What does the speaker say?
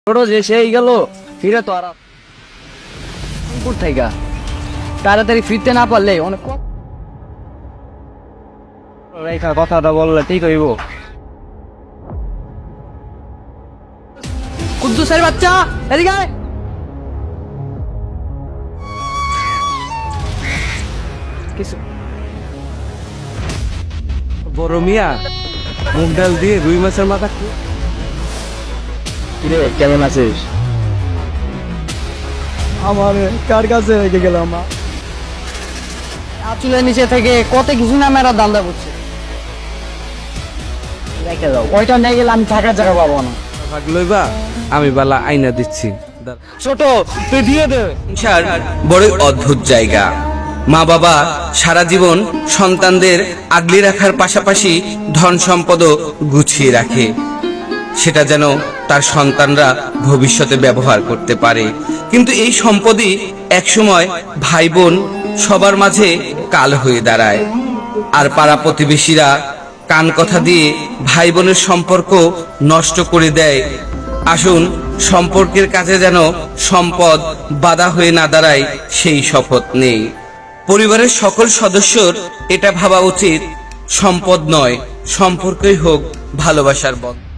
ছোট যে সেই গেল ফিরে তো আর থাইকা তাড়াতাড়ি ফিরতে না পারলে অনেক রেখা কথাটা বললে ঠিক হইব। কুদ্দুসের বাচ্চা এদিকে আয়। কিছু বড় মিয়া মুগ ডাল দিয়ে রুই মাছের মাথা কিরে কেমন আছিস? আমার কার কাছে রেখে গেলাম আচুলের নিচে থেকে কত কিছু না মেরা দান্দা করছে। রেখে দাও, ওইটা নিয়ে গেলে আমি থাকার জায়গা পাবো না। ভাগ লইবা আমি বালা আইনা দিচ্ছি। ছোট তুই দিয়ে দে। সংসার বড় অদ্ভুত জায়গা। মা বাবা সারা জীবন সন্তানদের আগলে রাখার পাশাপাশি ধন সম্পদও গুছিয়ে রাখে, সেটা যেন তার সন্তানরা ভবিষ্যতে ব্যবহার করতে পারে। কিন্তু এই সম্পদই একসময় ভাই বোন সবার মাঝে কাল হয়ে দাঁড়ায়, আর পাড়া প্রতিবেশীরা কান কথা দিয়ে ভাই বোনের সম্পর্ক নষ্ট করে দেয়। আসুন সম্পর্কের কাছে যেন সম্পদ বাধা হয়ে না দাঁড়ায় সেই শপথ নেই। পরিবারের সকল সদস্যর এটা ভাবা উচিত, সম্পদ নয় সম্পর্কই হোক ভালোবাসার বন্ধন।